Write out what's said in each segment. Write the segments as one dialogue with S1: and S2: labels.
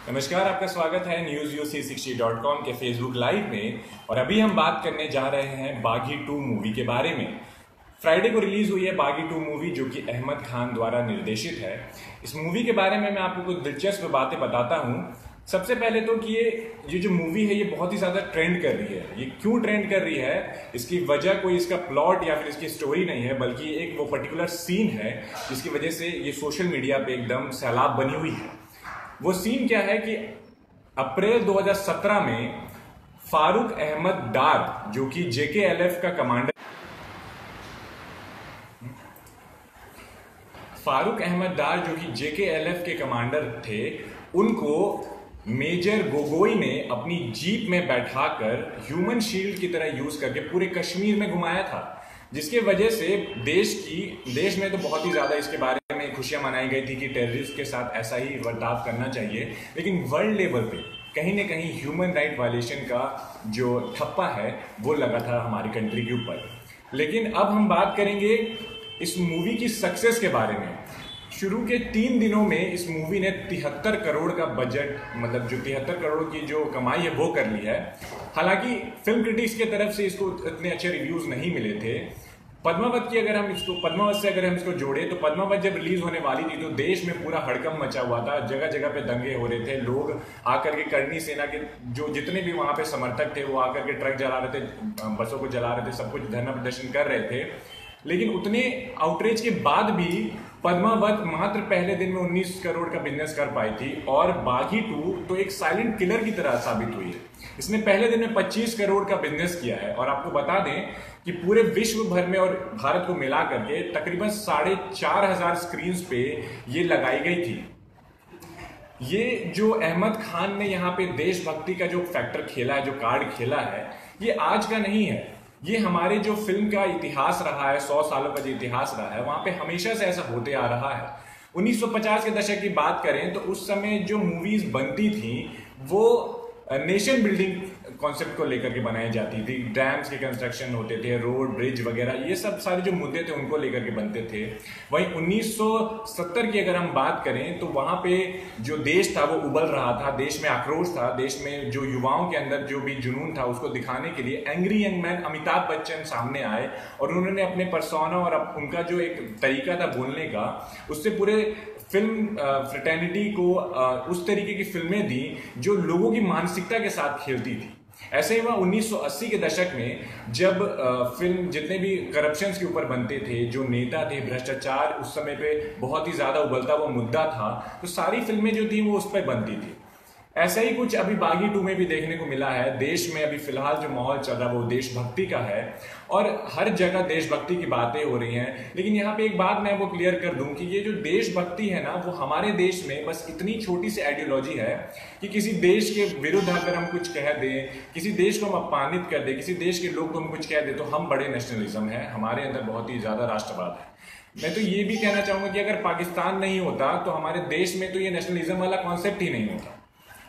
S1: नमस्कार, आपका स्वागत है newsyuc60.com के फेसबुक लाइव में। और अभी हम बात करने जा रहे हैं बागी 2 मूवी के बारे में। फ्राइडे को रिलीज हुई है बागी 2 मूवी, जो कि अहमद खान द्वारा निर्देशित है। इस मूवी के बारे में मैं आपको कुछ दिलचस्प बातें बताता हूँ। सबसे पहले तो कि ये जो मूवी है ये बहुत ही ज़्यादा ट्रेंड कर रही है। ये क्यों ट्रेंड कर रही है, इसकी वजह कोई इसका प्लॉट या फिर इसकी स्टोरी नहीं है, बल्कि एक वो पर्टिकुलर सीन है जिसकी वजह से ये सोशल मीडिया पे एकदम सैलाब बनी हुई है। वो सीन क्या है कि अप्रैल 2017 में फारूक अहमद डार, जो कि जेकेएलएफ का कमांडर, जो कि जेकेएलएफ के कमांडर थे, उनको मेजर गोगोई ने अपनी जीप में बैठाकर ह्यूमन शील्ड की तरह यूज करके पूरे कश्मीर में घुमाया था, जिसके वजह से देश में तो बहुत ही ज्यादा इसके बारे में खुशियां मनाई गई थी कि टेररिस्ट के साथ ऐसा ही बर्ताव करना चाहिए। लेकिन वर्ल्ड लेवल पे कहीं ना कहीं ह्यूमन राइट वायलेशन का जो ठप्पा है वो लगा था हमारी कंट्री के ऊपर। लेकिन अब हम बात करेंगे इस मूवी की सक्सेस के बारे में। शुरू के 3 दिनों में इस मूवी ने 73 करोड़ का बजट, मतलब जो 73 करोड़ की जो कमाई है वो कर ली है। हालांकि फिल्म क्रिटिक्स की तरफ से इसको इतने अच्छे रिव्यूज नहीं मिले थे। पद्मावत से अगर हम इसको जोड़े तो पद्मावत जब रिलीज होने वाली थी तो देश में पूरा हड़कंप मचा हुआ था, जगह जगह पे दंगे हो रहे थे। लोग आकर के करनी सेना के जो जितने भी वहां पे समर्थक थे वो आकर के ट्रक जला रहे थे, बसों को जला रहे थे, सब कुछ धरना प्रदर्शन कर रहे थे। लेकिन उतने आउटरीच के बाद भी पद्मावत मात्र पहले दिन में 19 करोड़ का बिजनेस कर पाई थी। और बागी 2 तो एक साइलेंट किलर की तरह साबित हुई है। इसने पहले दिन में 25 करोड़ का बिजनेस किया है। और आपको बता दें कि पूरे विश्व भर में और भारत को मिला करके तकरीबन 4,500 स्क्रीन पे ये लगाई गई थी। ये जो अहमद खान ने यहाँ पे देशभक्ति का जो फैक्टर खेला है, जो कार्ड खेला है, ये आज का नहीं है। ये हमारे जो फिल्म का इतिहास रहा है, 100 सालों का जो इतिहास रहा है, वहां पे हमेशा से ऐसा होते आ रहा है। 1950 के दशक की बात करें तो उस समय जो मूवीज बनती थी वो नेशन बिल्डिंग कॉन्सेप्ट को लेकर के बनाई जाती थी। डैम्स के कंस्ट्रक्शन होते थे, रोड ब्रिज वगैरह, ये सब सारे जो मुद्दे थे उनको लेकर के बनते थे। वहीं 1970 की अगर हम बात करें तो वहां पे जो देश था वो उबल रहा था, देश में आक्रोश था, देश में जो युवाओं के अंदर जो भी जुनून था उसको दिखाने के लिए angry young man Amitabh Bachchan सामने आए और उन्होंने अपने पर्सोना और उनका जो एक तरीका था बोलने का, उससे पूरे फिल्म फ्रेटर्निटी को उस तरीके की फिल्में दी जो लोगों की मानसिकता के साथ खेलती थी। ऐसे ही वह 1980 के दशक में जब फिल्म जितने भी करप्शन के ऊपर बनते थे, जो नेता थे, भ्रष्टाचार उस समय पे बहुत ही ज्यादा उबलता हुआ मुद्दा था, तो सारी फिल्में जो थी वो उस पर बनती थी। ऐसा ही कुछ अभी बागी 2 में भी देखने को मिला है। देश में अभी फिलहाल जो माहौल चल रहा है वो देशभक्ति का है और हर जगह देशभक्ति की बातें हो रही हैं। लेकिन यहाँ पे एक बात मैं वो क्लियर कर दूं कि ये जो देशभक्ति है ना, वो हमारे देश में बस इतनी छोटी सी आइडियोलॉजी है कि किसी देश के विरुद्ध अगर हम कुछ कह दें, किसी देश को हम अपमानित कर दें, किसी देश के लोग को हम कुछ कह दें तो हम बड़े नेशनलिज्म है, हमारे अंदर बहुत ही ज्यादा राष्ट्रवाद है। मैं तो ये भी कहना चाहूंगा कि अगर पाकिस्तान नहीं होता तो हमारे देश में तो ये नेशनलिज्म वाला कॉन्सेप्ट ही नहीं होता।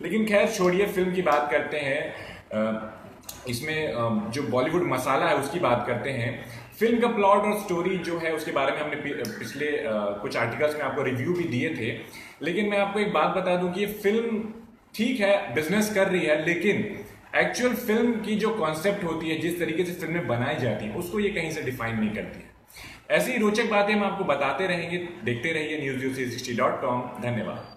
S1: लेकिन खैर छोड़िए, फिल्म की बात करते हैं। इसमें जो बॉलीवुड मसाला है उसकी बात करते हैं। फिल्म का प्लॉट और स्टोरी जो है उसके बारे में हमने पिछले कुछ आर्टिकल्स में आपको रिव्यू भी दिए थे। लेकिन मैं आपको एक बात बता दूं कि ये फिल्म ठीक है, बिजनेस कर रही है, लेकिन एक्चुअल फिल्म की जो कॉन्सेप्ट होती है, जिस तरीके से फिल्में बनाई जाती हैं, उसको ये कहीं से डिफाइन नहीं करती है। ऐसी रोचक बातें हम आपको बताते रहेंगे। देखते रहिए newsyuc60.com। धन्यवाद।